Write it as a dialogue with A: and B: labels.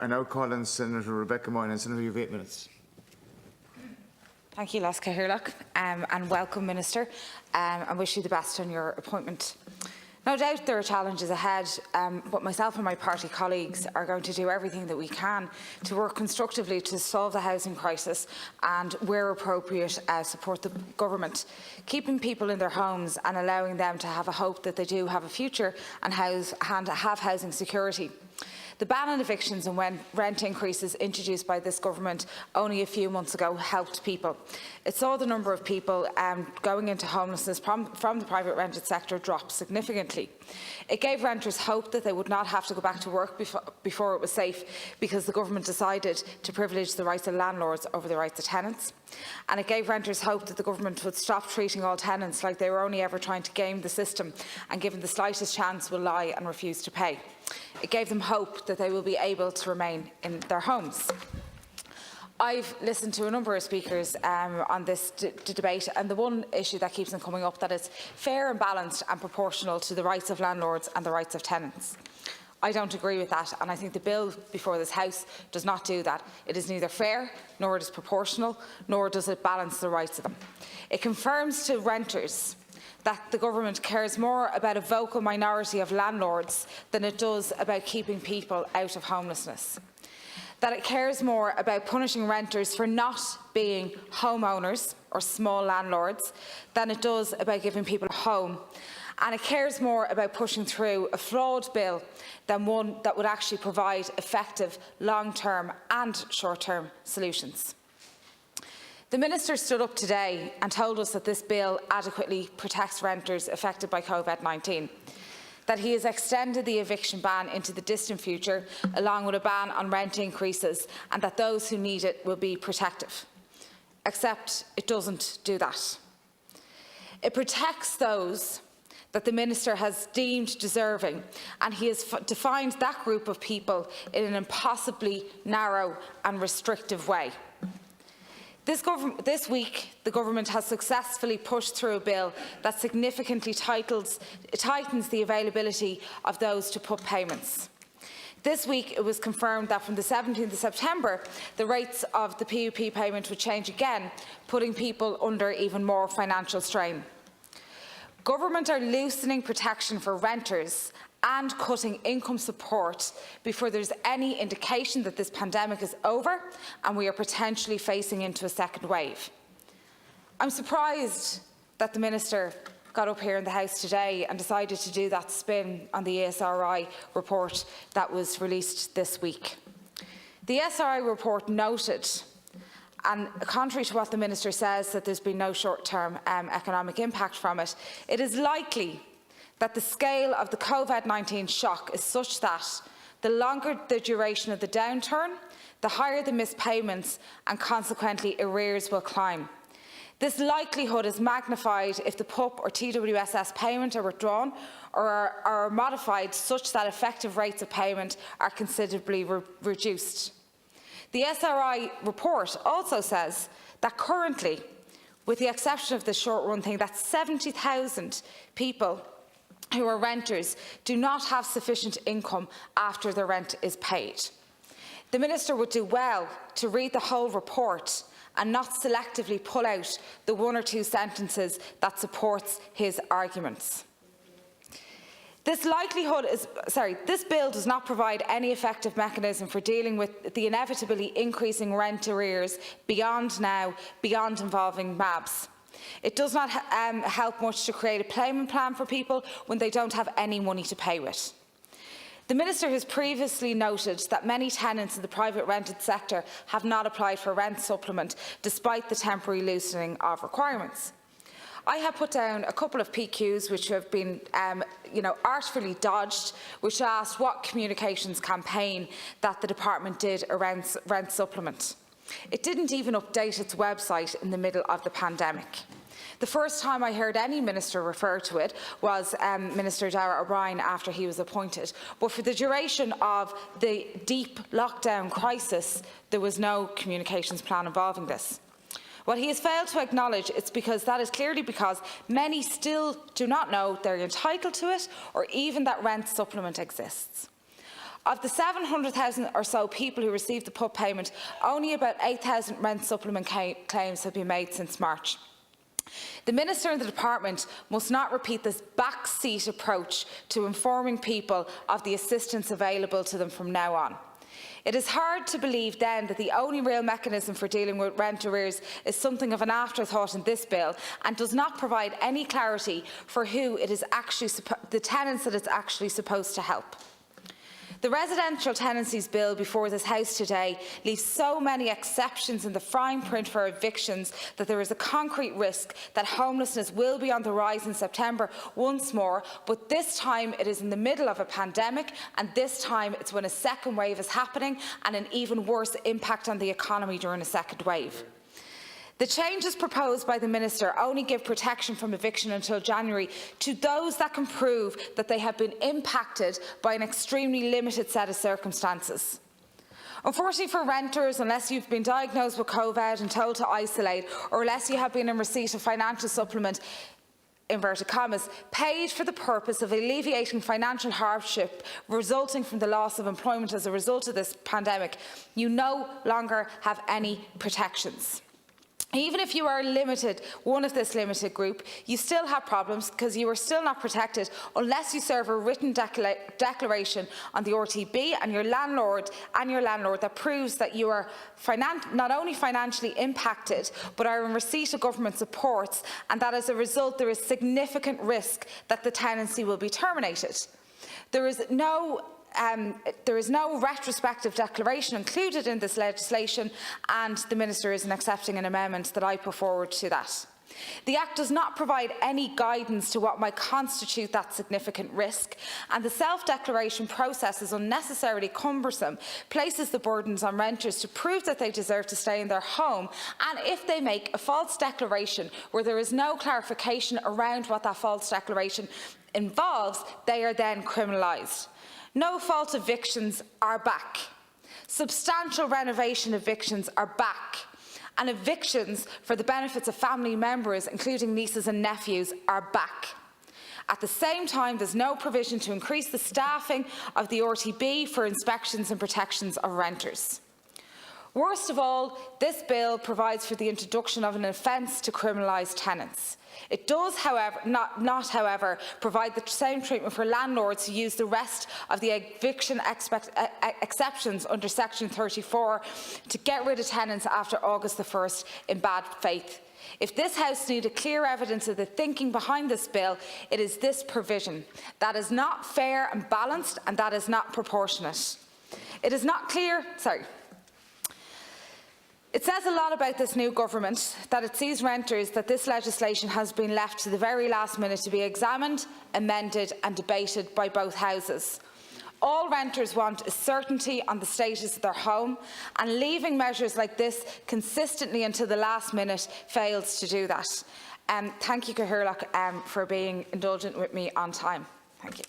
A: I now call on Senator Rebecca Moynihan. Senator, you have 8 minutes.
B: Thank you, Lasca Hirlock, and welcome, Minister, and wish you the best on your appointment. No doubt there are challenges ahead, but myself and my party colleagues are going to do everything that we can to work constructively to solve the housing crisis and, where appropriate, support the government, keeping people in their homes and allowing them to have a hope that they do have a future and have housing security. The ban on evictions and rent increases introduced by this government only a few months ago helped people. It saw the number of people going into homelessness from the private rented sector drop significantly. It gave renters hope that they would not have to go back to work before it was safe, because the government decided to privilege the rights of landlords over the rights of tenants. And it gave renters hope that the government would stop treating all tenants like they were only ever trying to game the system and, given the slightest chance, will lie and refuse to pay. It gave them hope that they will be able to remain in their homes. I've listened to a number of speakers on this debate, and the one issue that keeps on coming up, that it's fair and balanced and proportional to the rights of landlords and the rights of tenants. I don't agree with that, and I think the bill before this House does not do that. It is neither fair, nor it is proportional, nor does it balance the rights of them. It confirms to renters that the government cares more about a vocal minority of landlords than it does about keeping people out of homelessness. That it cares more about punishing renters for not being homeowners or small landlords than it does about giving people a home. And it cares more about pushing through a flawed bill than one that would actually provide effective long-term and short-term solutions. The Minister stood up today and told us that this bill adequately protects renters affected by COVID-19, that he has extended the eviction ban into the distant future, along with a ban on rent increases, and that those who need it will be protective. Except it doesn't do that. It protects those that the Minister has deemed deserving, and he has defined that group of people in an impossibly narrow and restrictive way. This week, the government has successfully pushed through a bill that significantly tightens the availability of those to put payments. This week, it was confirmed that from the 17th of September, the rates of the PUP payment would change again, putting people under even more financial strain. Government are loosening protection for renters and cutting income support before there's any indication that this pandemic is over and we are potentially facing into a second wave. I'm surprised that the Minister got up here in the House today and decided to do that spin on the ESRI report that was released this week. The ESRI report noted, and contrary to what the Minister says, that there's been no short-term economic impact from it, it is likely that the scale of the COVID-19 shock is such that the longer the duration of the downturn, the higher the missed payments, and consequently arrears will climb. This likelihood is magnified if the PUP or TWSS payment are withdrawn or are modified such that effective rates of payment are considerably reduced. The SRI report also says that currently, with the exception of the short-run thing, that 70,000 people who are renters do not have sufficient income after the rent is paid. The Minister would do well to read the whole report and not selectively pull out the one or two sentences that supports his arguments. This bill does not provide any effective mechanism for dealing with the inevitably increasing rent arrears beyond involving MABs. It does not help much to create a payment plan for people when they don't have any money to pay with. The Minister has previously noted that many tenants in the private rented sector have not applied for rent supplement despite the temporary loosening of requirements. I have put down a couple of PQs which have been artfully dodged, which asked what communications campaign that the department did around rent supplement. It didn't even update its website in the middle of the pandemic. The first time I heard any minister refer to it was Minister Darragh O'Brien after he was appointed. But for the duration of the deep lockdown crisis, there was no communications plan involving this. What he has failed to acknowledge is because many still do not know they're entitled to it or even that rent supplement exists. Of the 700,000 or so people who received the PUP payment, only about 8,000 rent supplement claims have been made since March. The Minister and the Department must not repeat this backseat approach to informing people of the assistance available to them from now on. It is hard to believe then that the only real mechanism for dealing with rent arrears is something of an afterthought in this bill and does not provide any clarity for who it is actually the tenants that it's actually supposed to help. The Residential Tenancies Bill before this House today leaves so many exceptions in the fine print for evictions that there is a concrete risk that homelessness will be on the rise in September once more, but this time it is in the middle of a pandemic, and this time it's when a second wave is happening and an even worse impact on the economy during a second wave. The changes proposed by the Minister only give protection from eviction until January to those that can prove that they have been impacted by an extremely limited set of circumstances. Unfortunately for renters, unless you've been diagnosed with COVID and told to isolate, or unless you have been in receipt of financial supplement, inverted commas, paid for the purpose of alleviating financial hardship resulting from the loss of employment as a result of this pandemic, you no longer have any protections. Even if you are one of this limited group, you still have problems because you are still not protected unless you serve a written declaration on the RTB and your landlord that proves that you are not only financially impacted but are in receipt of government supports, and that as a result there is significant risk that the tenancy will be terminated. There is no retrospective declaration included in this legislation, and the Minister isn't accepting an amendment that I put forward to that. The Act does not provide any guidance to what might constitute that significant risk, and the self-declaration process is unnecessarily cumbersome, places the burdens on renters to prove that they deserve to stay in their home, and if they make a false declaration where there is no clarification around what that false declaration involves, they are then criminalised. No-fault evictions are back. Substantial renovation evictions are back. And evictions for the benefits of family members, including nieces and nephews, are back. At the same time, there's no provision to increase the staffing of the RTB for inspections and protections of renters. Worst of all, this bill provides for the introduction of an offence to criminalise tenants. It does, however, however, provide the same treatment for landlords who use the rest of the eviction exceptions under Section 34 to get rid of tenants after August the 1st in bad faith. If this House needed clear evidence of the thinking behind this bill, it is this provision. That is not fair and balanced, and that is not proportionate. It is not clear. It says a lot about this new government that it sees renters that this legislation has been left to the very last minute to be examined, amended and debated by both houses. All renters want is certainty on the status of their home, and leaving measures like this consistently until the last minute fails to do that. Thank you, Catherine, for being indulgent with me on time. Thank you.